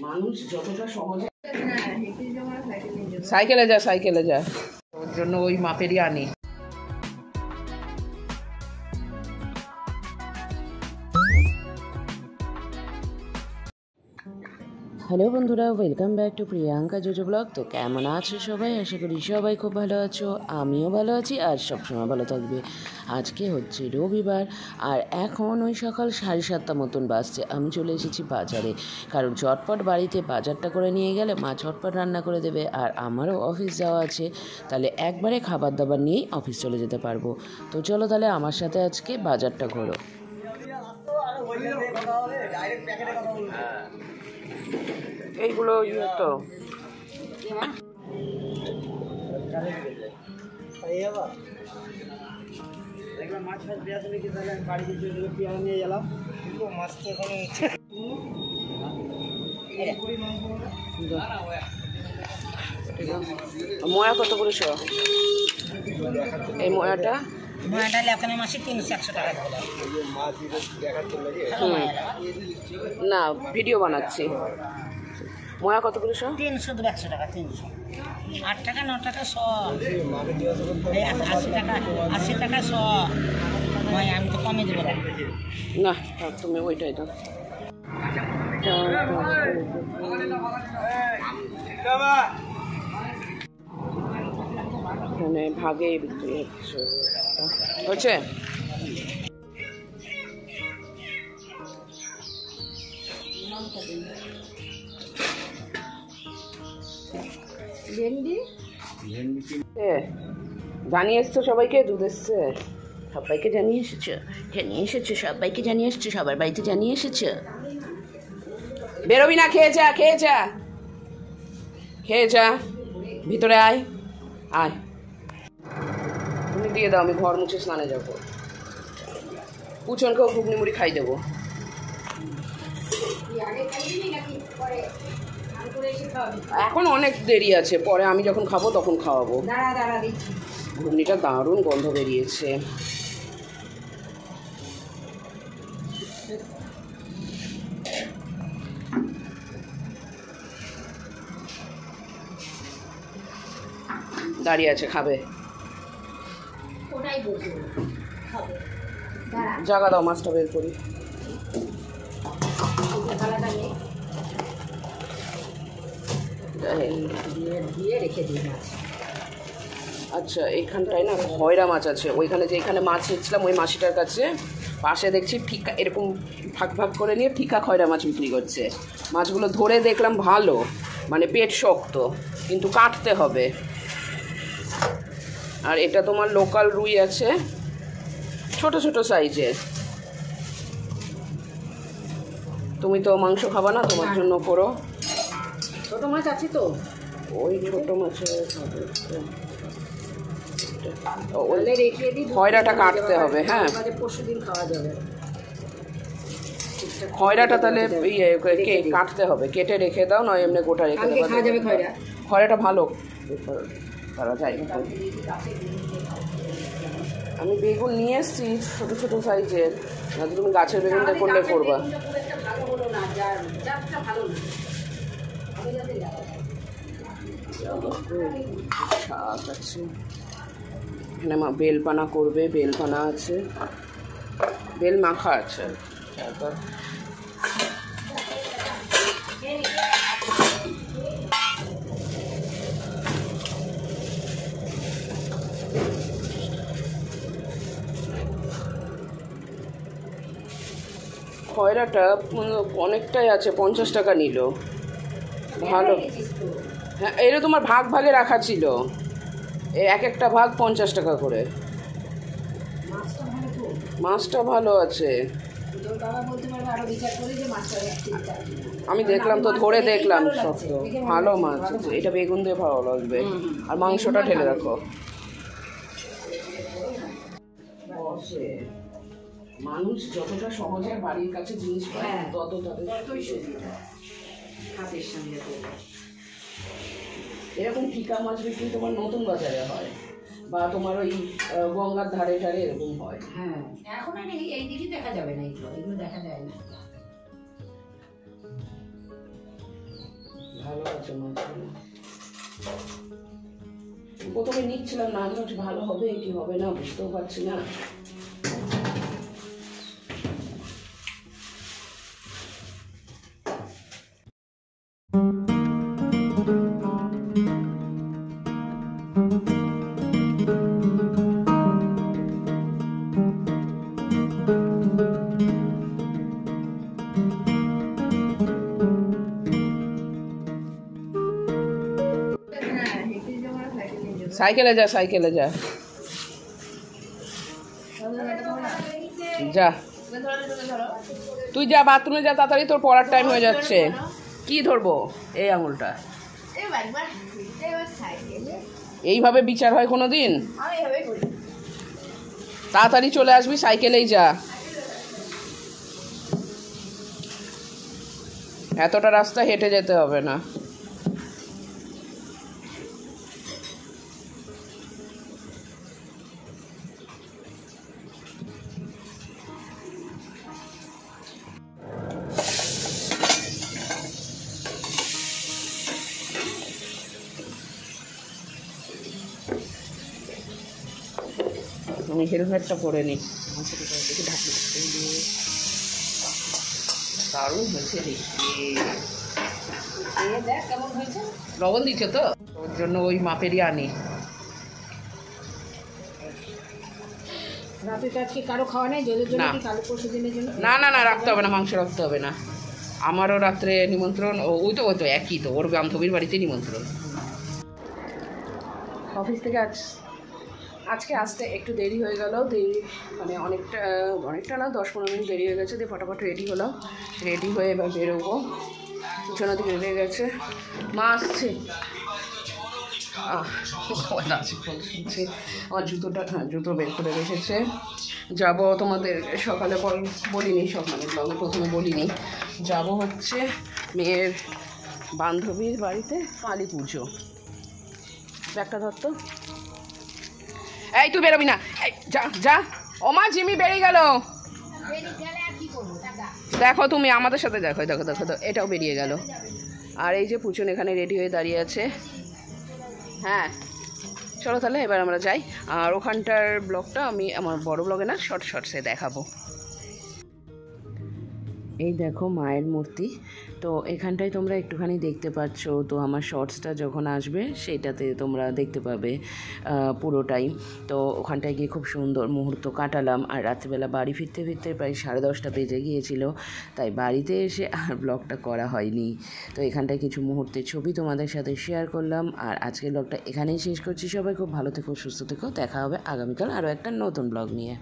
মানুষ যতটা সহজে সাইকেলে যা ওর জন্য ওই মাপেরই আনি। হ্যালো বন্ধুরা, welcome back to Priyanka JoJo blog. তো কেমন আছো সবাই? আশা করি সবাই খুব ভালো আছো, আমিও ভালো আছি আর সবসময় ভালো থাকবে। আজকে হচ্ছে রবিবার আর এখন ওই সকাল 7:30 মতন বাজছে। আমি চলে এসেছি বাজারে, কারণ চটপট বাড়িতে বাজারটা করে নিয়ে গেলে মা চটপট রান্না করে দেবে আর আমারও অফিস যাওয়া আছে, তাহলে একবারে খাবার দাবার নিয়েই অফিস চলে যেতে পারবো। তো চলো তাহলে আমার সাথে আজকে বাজারটা করো। এইগুলো তো মাছ ফাছ বেড়াতে নাকি, তাহলে আমি বাড়ি দিয়ে পেয়ারা নিয়ে গেলাম। মাছ তো এখন ময়া কত করে শো? এই ময়াটা না, ভিডিও বানাচ্ছি। ময়া কত করে শো? 300 100 টাকা, 300 8 টাকা 9 টাকা 100, 80 টাকা 100। আমি তো কমে দেবো না, তুমি ওইটাই দাও। মানে ভাগে বিক্রি হচ্ছে। জানিয়ে এসছো সবাইকে? দুধ এসছে সবাইকে জানিয়ে এসেছো? সবাইকে জানিয়ে এসছো? সবার বাড়িতে জানিয়ে এসেছো? বেরোবি না, খেয়ে যা ভিতরে আয়। তুমি দিয়ে দাও, আমি ঘর মুছে স্নানে যাবো। পুচনকেও ঘুগনি মুড়ি খাই দেবো। এখন অনেক দেরি আছে, পরে আমি যখন খাবো তখন খাওয়াবো। ঘুগনিটা দারুণ গন্ধ বেরিয়েছে। দাঁড়িয়ে আছে, খাবে? জায়গা দাও, মাছটা বের করি। আচ্ছা, এইখানটায় না খয়রা মাছ আছে। ওইখানে যেখানে মাছ নিচ্ছিলাম ওই মাসিটার কাছে পাশে দেখছি ঠিকা এরকম ভাগ করে নিয়ে ঠিকা খয়রা মাছ বিক্রি করছে। মাছগুলো ধরে দেখলাম ভালো, মানে পেট শক্ত, কিন্তু কাটতে হবে। আর এটা তোমার লোকাল রুই আছে, ছোট ছোট সাইজের। তুমি তো মাংস খাবা না, তোমার জন্য করো। ছোট মাছ আছে তো, ওই ছোট মাছের খয়রাটা কাটতে হবে। হ্যাঁ, পরশুদিন খাওয়া যাবে। খয়রাটা তাহলে কাটতে হবে, কেটে রেখে দাও, নয় এমনি গোটা রেখে দেবো। খয়রাটা ভালো করা যায়। আমি বেগুন নিয়ে এসেছি ছোটো ছোটো সাইজের, তুমি গাছের বেগুনটা করলে করবা। শাক আছে এখানে, বেলপানা করবে, বেলপানা আছে, বেল মাখা আছে। খয়রাটা অনেকটাই আছে, 50 টাকা নিল। ভালো। হ্যাঁ, এটা তোমার ভাগ ভাগে রাখা ছিল, এক একটা ভাগ 50 টাকা করে। মাছটা ভালো আছে, আমি দেখলাম তো, ধরে দেখলাম শক্ত, ভালো মাছ আছে। এটা বেগুন দিয়ে ভালো লাগবে। আর মাংসটা ঢেলে রাখো। মানুষ যতটা সহজে বাড়ির কাছে জিনিস পায় তত তাদের সুবিধা। হাতের সামনে এরকম ঠিকা মাছ বিক্রি তোমার নতুন বাজারে হয়, বা তোমার ওই গঙ্গার ধারে ধারে এরকম হয়। হ্যাঁ, এখন আর এই দিকে দেখা যাবে না, এগুলো দেখা যায় না। ভালো আছে মাছগুলো। প্রথমে নিচ্ছিলাম না, আমি হচ্ছে ভালো হবে কি হবে না বুঝতেও পারছি না। সাইকেলে যা, সাইকেলে যা, যা তুই যা বাথরুমে যা তাড়াতাড়ি, তোর পড়ার টাইম হয়ে যাচ্ছে। কি ধরবো? এই আঙুলটা এইভাবে বিচার হয় কোনোদিন? তাড়াতাড়ি চলে আসবি, সাইকেলেই যা। এতটা রাস্তা হেঁটে যেতে হবে না। আমি হেলমেটটা পরে নিই। দারুণ হয়েছে দেখ কেমন হয়েছে। লবণ দিচ্ছে তো, ওর জন্য ওই মাপেরই আনি। রাতে তো আজকে কারো খাওয়া নেই, যদি জন্য কি কালো পরশু দিনের জন্য? না না না, রাখতে হবে না, মাংস রাখতে হবে না। আমারও রাত্রে নিমন্ত্রণ, ওই তো একই তো, ওর বান্ধবীর বাড়িতে নিমন্ত্রণ। অফিস থেকে আজকে আসতে একটু দেরি হয়ে গেল, দেরি মানে অনেকটা না, 10-15 মিনিট দেরি হয়ে গেছে। দিয়ে ফটাফট রেডি হলাম, রেডি হয়ে এবার বেরোবো। পিছনের দিকে রেডি হয়ে গেছে, মা আসছে। শুনছে আমার জুতো বের করে রেখেছে। যাব তোমাদের সকালে বলিনি, সকালে ব্লগে প্রথমে বলিনি, যাব হচ্ছে মেয়ের বান্ধবীর বাড়িতে কালী পুজো। ব্যাগটা ধরতো, এই তুই বেরোবি না, এই যা যা। ওমা জিমি বেরিয়ে গেল, দেখো তুমি আমাদের সাথে দেখো, দেখো দেখো তো, এটাও বেরিয়ে গেল। আর এই যে পুচন এখানে রেডি হয়ে দাঁড়িয়ে আছে। হ্যাঁ চলো তাহলে এবার আমরা যাই। আর ওখানটার ব্লগটা আমি আমার বড় ব্লগে না, শর্টসে দেখাবো। এই দেখো মায়ের মূর্তি, তো এখানটায় তোমরা একটুখানি দেখতে পাচ্ছ। তো আমার শর্টসটা যখন আসবে সেইটাতে তোমরা দেখতে পাবে পুরোটাই। তো ওখানটায় গিয়ে খুব সুন্দর মুহূর্ত কাটালাম। আর রাত্রিবেলা বাড়ি ফিরতে ফিরতে প্রায় 10:30 বেজে গিয়েছিল, তাই বাড়িতে এসে আর ব্লগটা করা হয়নি। তো এখানটায় কিছু মুহূর্তের ছবি তোমাদের সাথে শেয়ার করলাম। আর আজকের ব্লগটা এখানেই শেষ করছি। সবাই খুব ভালো থেকো, সুস্থ থেকো, দেখা হবে আগামীকাল আরও একটা নতুন ব্লগ নিয়ে।